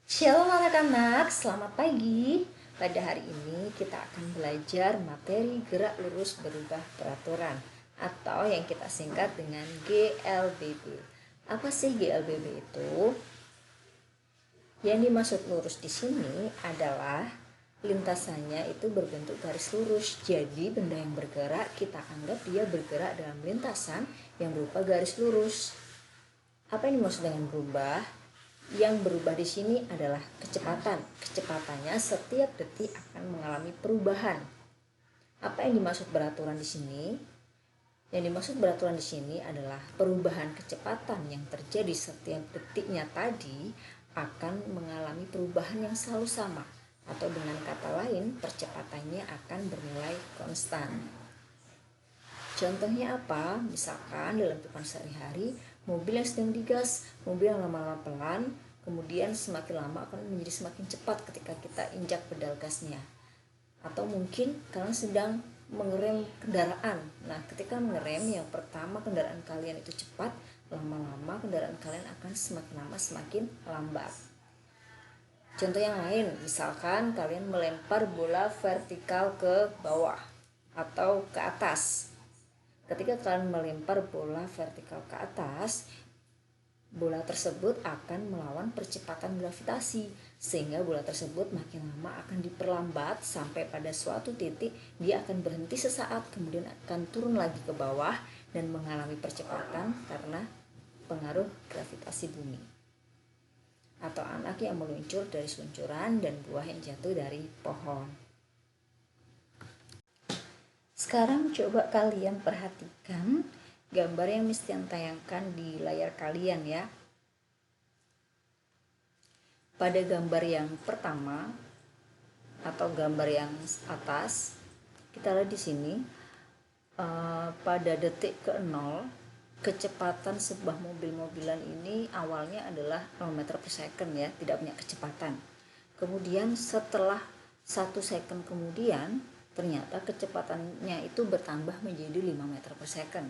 Shalom anak-anak, selamat pagi. Pada hari ini kita akan belajar materi gerak lurus berubah peraturan atau yang kita singkat dengan GLBB. Apa sih GLBB itu? Yang dimaksud lurus di sini adalah lintasannya itu berbentuk garis lurus. Jadi benda yang bergerak kita anggap dia bergerak dalam lintasan yang berupa garis lurus. Apa yang dimaksud dengan berubah? Yang berubah di sini adalah kecepatan. Kecepatannya setiap detik akan mengalami perubahan. Apa yang dimaksud beraturan di sini? Yang dimaksud beraturan di sini adalah perubahan kecepatan yang terjadi setiap detiknya tadi akan mengalami perubahan yang selalu sama, atau dengan kata lain percepatannya akan bernilai konstan. Contohnya apa? Misalkan dalam kehidupan sehari-hari, mobil yang sedang digas, mobil yang lama-lama pelan, kemudian semakin lama akan menjadi semakin cepat ketika kita injak pedal gasnya. Atau mungkin kalian sedang mengerem kendaraan. Nah, ketika mengerem, yang pertama kendaraan kalian itu cepat, lama-lama kendaraan kalian akan semakin lama semakin lambat. Contoh yang lain, misalkan kalian melempar bola vertikal ke bawah atau ke atas. Ketika kalian melempar bola vertikal ke atas, bola tersebut akan melawan percepatan gravitasi, sehingga bola tersebut makin lama akan diperlambat sampai pada suatu titik dia akan berhenti sesaat, kemudian akan turun lagi ke bawah dan mengalami percepatan karena pengaruh gravitasi bumi. Atau anak yang meluncur dari seluncuran dan buah yang jatuh dari pohon. Sekarang coba kalian perhatikan gambar yang Mistian tayangkan di layar kalian ya. Pada gambar yang pertama atau gambar yang atas, kita lihat di sini pada detik ke-0 kecepatan sebuah mobil-mobilan ini awalnya adalah 0 meter per second ya, tidak punya kecepatan. Kemudian setelah 1 second kemudian ternyata kecepatannya itu bertambah menjadi 5 meter per second.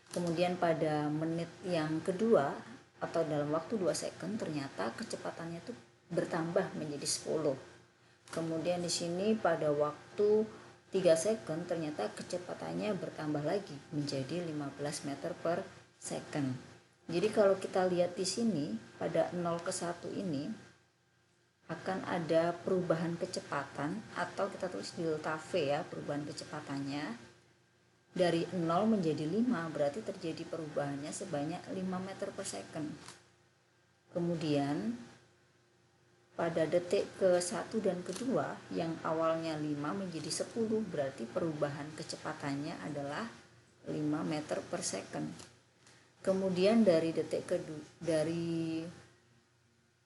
Kemudian pada menit yang kedua atau dalam waktu 2 second ternyata kecepatannya itu bertambah menjadi 10. Kemudian di sini pada waktu 3 second ternyata kecepatannya bertambah lagi menjadi 15 meter per second. Jadi kalau kita lihat di sini pada 0 ke 1 ini akan ada perubahan kecepatan, atau kita tulis delta V ya, perubahan kecepatannya dari 0 menjadi 5, berarti terjadi perubahannya sebanyak 5 meter per second. Kemudian pada detik ke-1 dan kedua yang awalnya 5 menjadi 10, berarti perubahan kecepatannya adalah 5 meter per second. Kemudian dari detik dari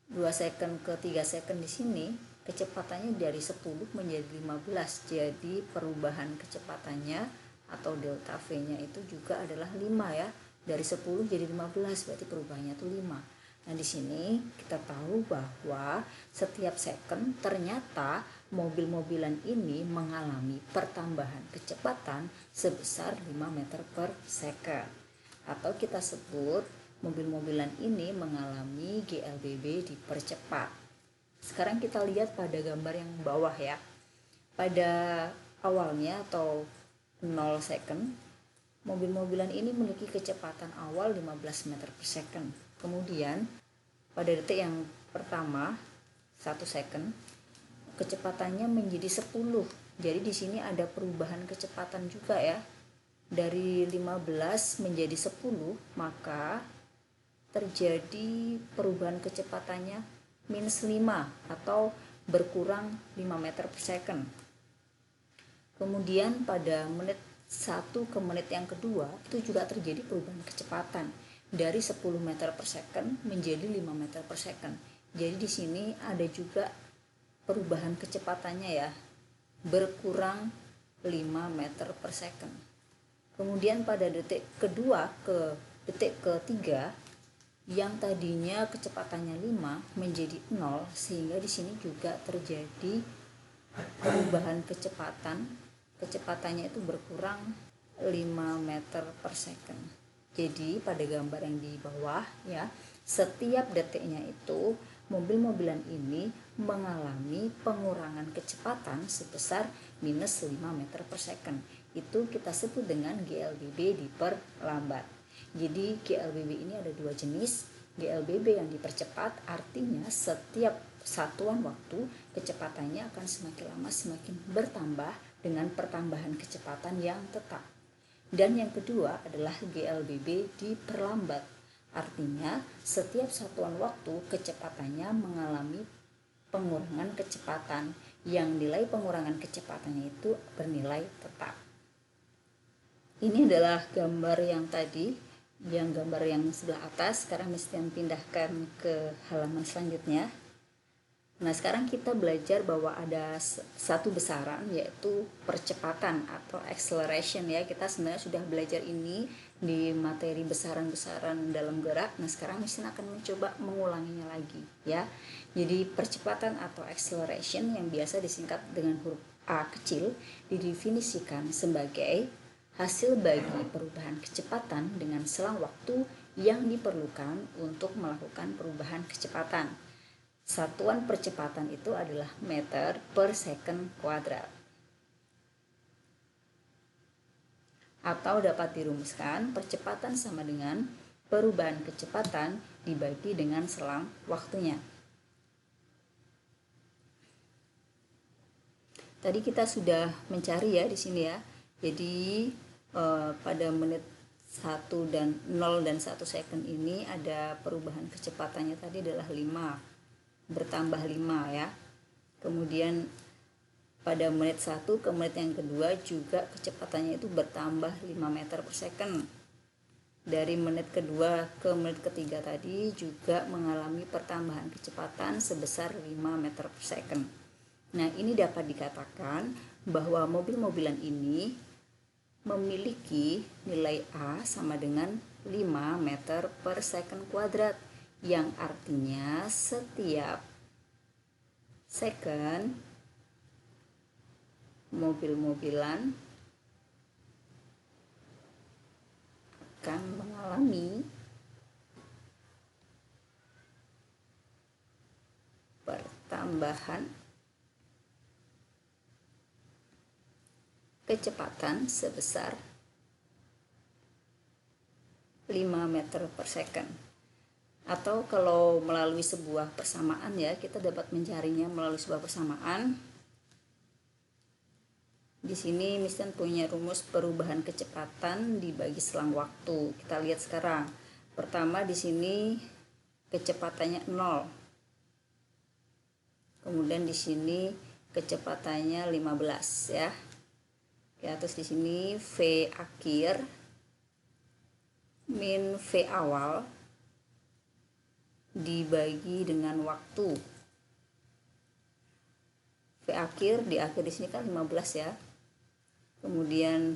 2 second ke 3 second di sini kecepatannya dari 10 menjadi 15. Jadi perubahan kecepatannya atau delta V-nya itu juga adalah 5 ya. Dari 10 jadi 15, berarti perubahannya itu 5. Nah, di sini kita tahu bahwa setiap second ternyata mobil-mobilan ini mengalami pertambahan kecepatan sebesar 5 meter per second. Atau kita sebut mobil-mobilan ini mengalami GLBB dipercepat. Sekarang kita lihat pada gambar yang bawah ya. Pada awalnya atau 0 second, mobil-mobilan ini memiliki kecepatan awal 15 meter per second. Kemudian pada detik yang pertama 1 second, kecepatannya menjadi 10. Jadi di sini ada perubahan kecepatan juga ya. Dari 15 menjadi 10, maka terjadi perubahan kecepatannya minus 5 atau berkurang 5 meter per second. Kemudian pada menit 1 ke menit yang kedua itu juga terjadi perubahan kecepatan dari 10 meter per second menjadi 5 meter per second. Jadi di sini ada juga perubahan kecepatannya ya, berkurang 5 meter per second. Kemudian pada detik kedua ke detik ketiga yang tadinya kecepatannya 5 menjadi 0, sehingga di sini juga terjadi perubahan kecepatannya itu berkurang 5 meter per second. Jadi pada gambar yang di bawah ya, setiap detiknya itu mobil-mobilan ini mengalami pengurangan kecepatan sebesar minus 5 meter per second. Itu kita sebut dengan GLBB diperlambat. Jadi GLBB ini ada dua jenis. GLBB yang dipercepat artinya setiap satuan waktu kecepatannya akan semakin lama semakin bertambah dengan pertambahan kecepatan yang tetap. Dan yang kedua adalah GLBB diperlambat. Artinya setiap satuan waktu kecepatannya mengalami pengurangan kecepatan yang nilai pengurangan kecepatannya itu bernilai tetap. Ini adalah gambar yang tadi, yang gambar yang sebelah atas. Sekarang mesti pindahkan ke halaman selanjutnya. Nah, sekarang kita belajar bahwa ada satu besaran yaitu percepatan atau acceleration ya. Kita sebenarnya sudah belajar ini di materi besaran-besaran dalam gerak. Nah, sekarang mesin akan mencoba mengulanginya lagi ya. Jadi percepatan atau acceleration yang biasa disingkat dengan huruf A kecil didefinisikan sebagai hasil bagi perubahan kecepatan dengan selang waktu yang diperlukan untuk melakukan perubahan kecepatan. Satuan percepatan itu adalah meter per second kuadrat. Atau dapat dirumuskan percepatan sama dengan perubahan kecepatan dibagi dengan selang waktunya. Tadi kita sudah mencari ya di sini ya. Jadi pada menit 1 dan 0 dan 1 second ini ada perubahan kecepatannya tadi adalah 5. Bertambah 5 ya. Kemudian pada menit 1 ke menit yang kedua juga kecepatannya itu bertambah 5 meter per second. Dari menit kedua ke menit ketiga tadi juga mengalami pertambahan kecepatan sebesar 5 meter per second. Nah, ini dapat dikatakan bahwa mobil-mobilan ini memiliki nilai A sama dengan 5 meter per second kuadrat, yang artinya setiap second mobil-mobilan akan mengalami pertambahan kecepatan sebesar 5 meter per second. Atau kalau melalui sebuah persamaan ya, kita dapat mencarinya melalui sebuah persamaan. Di sini Mister punya rumus perubahan kecepatan dibagi selang waktu. Kita lihat sekarang. Pertama di sini kecepatannya 0. Kemudian di sini kecepatannya 15 ya. Ya, terus di sini V akhir min V awal dibagi dengan waktu. V akhir di akhir di sini kan 15 ya. Kemudian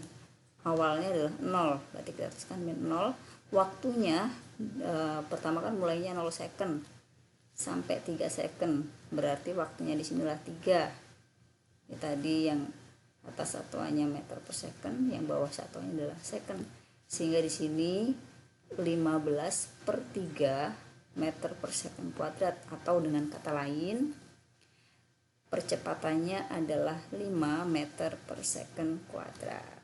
awalnya adalah 0. Berarti kita tuliskan min 0. Waktunya pertama kan mulainya 0 second sampai 3 second. Berarti waktunya di sinilah 3. Ini tadi yang atas satuannya meter per second, yang bawah satuannya adalah second. Sehingga di sini 15 per 3 meter per second kuadrat, atau dengan kata lain percepatannya adalah 5 meter per second kuadrat.